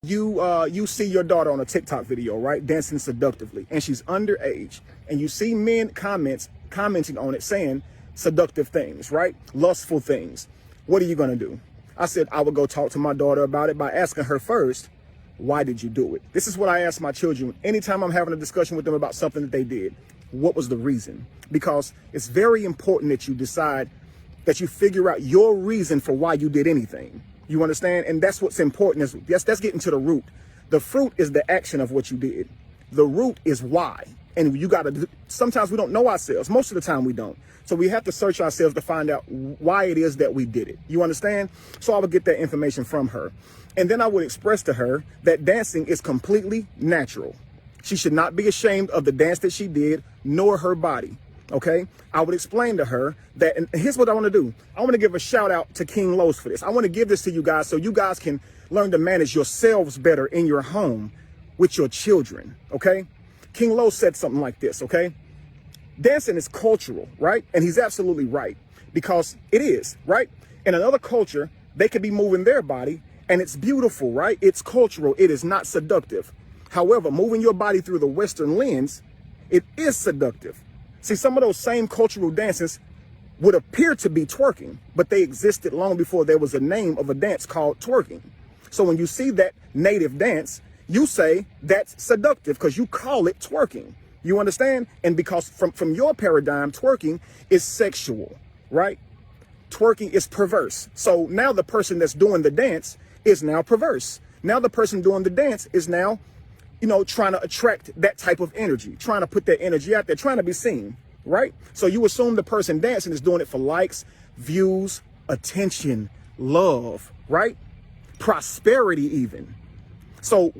You see your daughter on a TikTok video, right, dancing seductively, and she's underage, and you see men commenting on it saying seductive things, right, lustful things. What are you gonna do? I said I would go talk to my daughter about it by asking her first, why did you do it? This is what I ask my children anytime I'm having a discussion with them about something that they did. What was the reason? Because it's very important that you decide, that you figure out your reason for why you did anything. You understand? And that's what's important. That's getting to the root. The fruit is the action of what you did. The root is why. And you got to, sometimes we don't know ourselves. Most of the time we don't. So we have to search ourselves to find out why it is that we did it. You understand? So I would get that information from her. And then I would express to her that dancing is completely natural. She should not be ashamed of the dance that she did, nor her body. Okay, I would explain to her that, and here's what I want to do. I want to give a shout out to King Los for this. I want to give this to you guys so you guys can learn to manage yourselves better in your home with your children. Okay, King Los said something like this. Okay, dancing is cultural, right? And he's absolutely right, because it is, right? In another culture, they could be moving their body and it's beautiful, right? It's cultural. It is not seductive. However, moving your body through the Western lens, it is seductive. See, some of those same cultural dances would appear to be twerking, but they existed long before there was a name of a dance called twerking. So when you see that native dance, you say that's seductive because you call it twerking. You understand? And because from your paradigm, twerking is sexual, right? Twerking is perverse. So now the person that's doing the dance is now perverse. Now the person doing the dance is now, you know, trying to attract that type of energy, trying to put that energy out there, trying to be seen, right? So you assume the person dancing is doing it for likes, views, attention, love, right? Prosperity even. So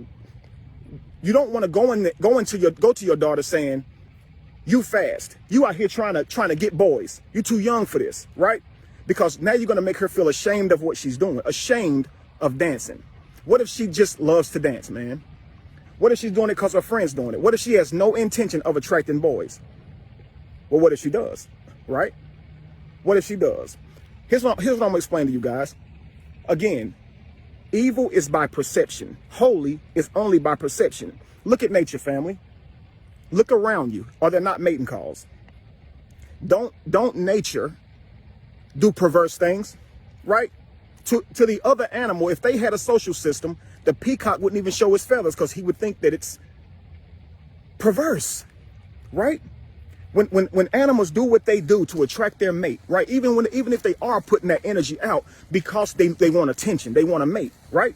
you don't want to go to your daughter saying, you fast, you out here trying to get boys, you too young for this, right? Because now you're going to make her feel ashamed of what she's doing, ashamed of dancing. What if she just loves to dance, man? What if she's doing it because her friend's doing it? What if she has no intention of attracting boys? Well, what if she does, right? What if she does? Here's what I'm going to explain to you guys. Again, evil is by perception. Holy is only by perception. Look at nature, family. Look around you. Are there not mating calls? Don't nature do perverse things, right? To the other animal, if they had a social system, the peacock wouldn't even show his feathers because he would think that it's perverse, right? When animals do what they do to attract their mate, right? Even if they are putting that energy out because they want attention, they want a mate, right?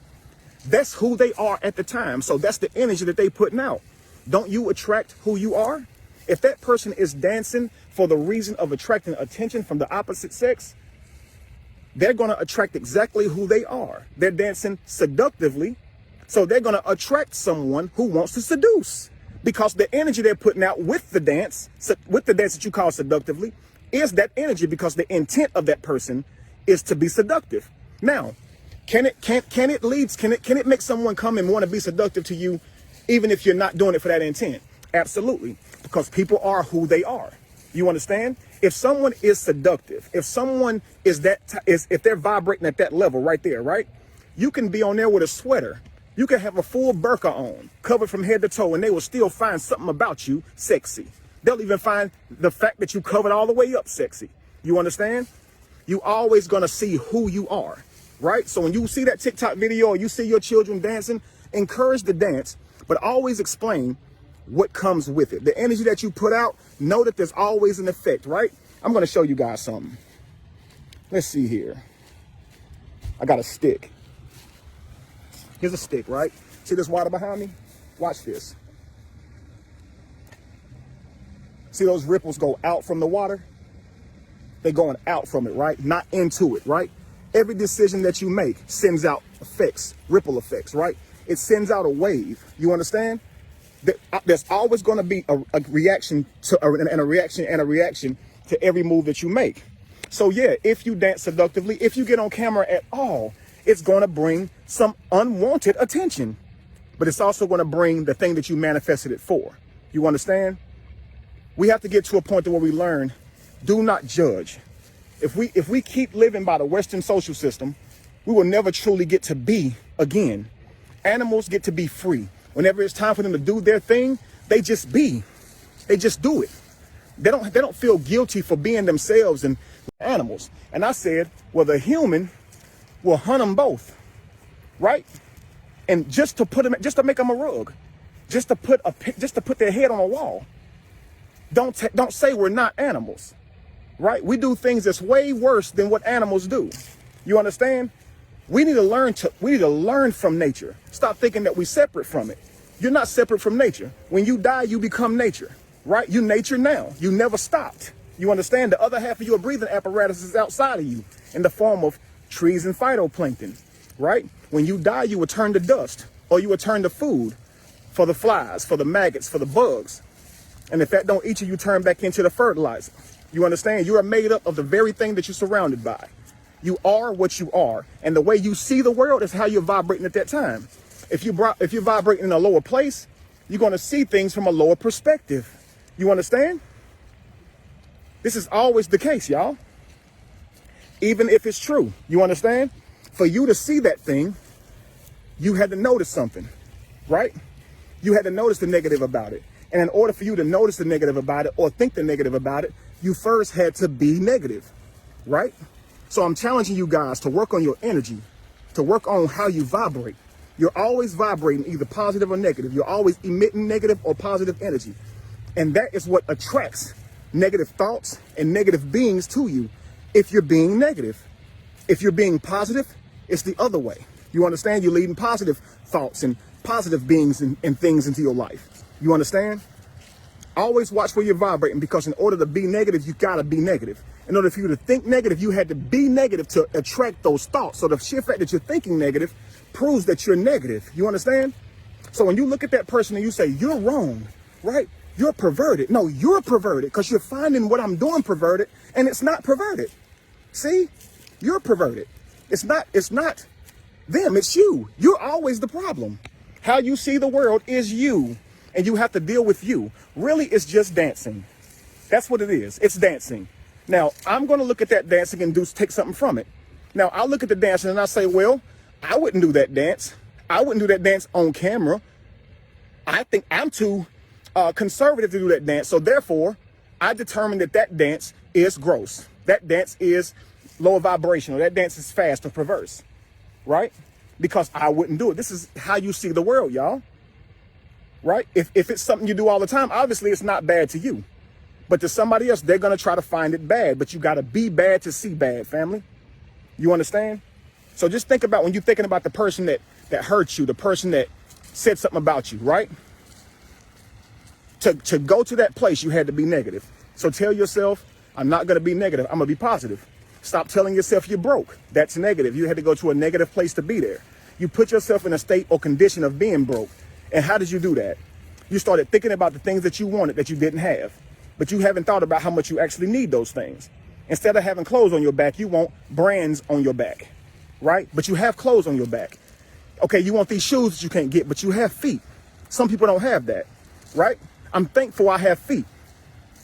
That's who they are at the time. So that's the energy that they putting out. Don't you attract who you are? If that person is dancing for the reason of attracting attention from the opposite sex, they're going to attract exactly who they are. They're dancing seductively, so they're going to attract someone who wants to seduce, because the energy they're putting out with the dance that you call seductively, is that energy, because the intent of that person is to be seductive. Now, can it make someone come and want to be seductive to you, even if you're not doing it for that intent? Absolutely, because people are who they are. You understand? If someone is seductive, if someone is if they're vibrating at that level right there, right? You can be on there with a sweater. You can have a full burqa on, covered from head to toe, and they will still find something about you sexy. They'll even find the fact that you covered all the way up sexy. You understand? You always gonna see who you are, right? So when you see that TikTok video or you see your children dancing, encourage the dance, but always explain what comes with it. The energy that you put out, know that there's always an effect, right? I'm going to show you guys something. Let's see here. I got a stick. Here's a stick, right? See this water behind me? Watch this. See those ripples go out from the water? They're going out from it, right? Not into it, right? Every decision that you make sends out effects, ripple effects, right? It sends out a wave. You understand? There's always going to be a reaction and a reaction to every move that you make. So yeah, if you dance seductively, if you get on camera at all, it's going to bring some unwanted attention, but it's also going to bring the thing that you manifested it for. You understand? We have to get to a point where we learn, do not judge. If we keep living by the Western social system, we will never truly get to be again. Animals get to be free. Whenever it's time for them to do their thing, they just be. They just do it. They don't feel guilty for being themselves and animals. And I said, well, the human will hunt them both, right? And just to make them a rug, just to put their head on a wall. Don't say we're not animals, right? We do things that's way worse than what animals do. You understand? We need to learn from nature. Stop thinking that we're separate from it. You're not separate from nature. When you die, you become nature, right? You nature now. You never stopped. You understand? The other half of your breathing apparatus is outside of you in the form of trees and phytoplankton, right? When you die, you will turn to dust, or you will turn to food for the flies, for the maggots, for the bugs. And if that don't eat you, you turn back into the fertilizer. You understand? You are made up of the very thing that you're surrounded by. You are what you are. And the way you see the world is how you're vibrating at that time. If you're vibrating in a lower place, you're going to see things from a lower perspective. You understand? This is always the case, y'all. Even if it's true. You understand? For you to see that thing, you had to notice something, right? You had to notice the negative about it. And in order for you to notice the negative about it or think the negative about it, you first had to be negative, right? So I'm challenging you guys to work on your energy, to work on how you vibrate. You're always vibrating either positive or negative. You're always emitting negative or positive energy. And that is what attracts negative thoughts and negative beings to you if you're being negative. If you're being positive, it's the other way. You understand? You're leading positive thoughts and positive beings and things into your life. You understand? Always watch where you're vibrating, because in order to be negative, you gotta be negative. In order for you to think negative, you had to be negative to attract those thoughts. So the sheer fact that you're thinking negative proves that you're negative. You understand? So when you look at that person and you say, you're wrong, right? You're perverted. No, you're perverted because you're finding what I'm doing perverted, and it's not perverted. See? You're perverted. It's not them, it's you. You're always the problem. How you see the world is you, and you have to deal with you. Really, it's just dancing. That's what it is. It's dancing. Now, I'm going to look at that dancing and take something from it. Now, I'll look at the dancing and I'll say, well, I wouldn't do that dance. I wouldn't do that dance on camera. I think I'm too conservative to do that dance. So therefore, I determined that dance is gross. That dance is lower vibrational. That dance is fast or perverse, right? Because I wouldn't do it. This is how you see the world, y'all, right? If it's something you do all the time, obviously it's not bad to you. But to somebody else, they're going to try to find it bad. But you got to be bad to see bad, family. You understand? So just think about when you're thinking about the person that hurt you, the person that said something about you, right? To go to that place, you had to be negative. So tell yourself, I'm not going to be negative. I'm going to be positive. Stop telling yourself you're broke. That's negative. You had to go to a negative place to be there. You put yourself in a state or condition of being broke. And how did you do that? You started thinking about the things that you wanted that you didn't have. But you haven't thought about how much you actually need those things. Instead of having clothes on your back, you want brands on your back, right? But you have clothes on your back. Okay, you want these shoes that you can't get, but you have feet. Some people don't have that, right? I'm thankful I have feet,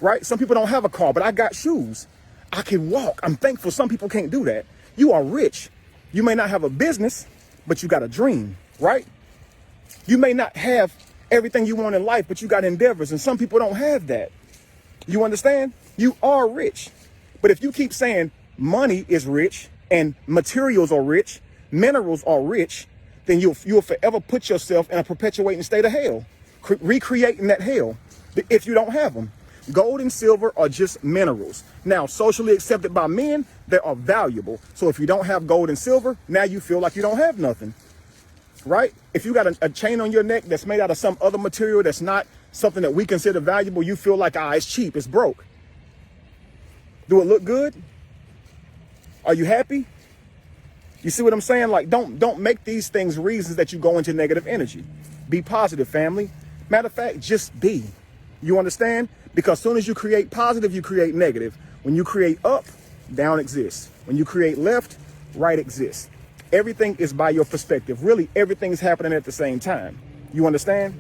right? Some people don't have a car, but I got shoes. I can walk. I'm thankful some people can't do that. You are rich. You may not have a business, but you got a dream, right? You may not have everything you want in life, but you got endeavors, and some people don't have that. You understand? You are rich. But if you keep saying money is rich and materials are rich, minerals are rich, then you'll forever put yourself in a perpetuating state of hell, recreating that hell if you don't have them. Gold and silver are just minerals. Now, socially accepted by men, they are valuable. So if you don't have gold and silver, now you feel like you don't have nothing, right? If you got a chain on your neck that's made out of some other material that's not something that we consider valuable, you feel like, it's cheap, it's broke. Do it look good? Are you happy? You see what I'm saying? Like, don't make these things reasons that you go into negative energy. Be positive, family. Matter of fact, just be. You understand? Because as soon as you create positive, you create negative. When you create up, down exists. When you create left, right exists. Everything is by your perspective. Really, everything is happening at the same time. You understand?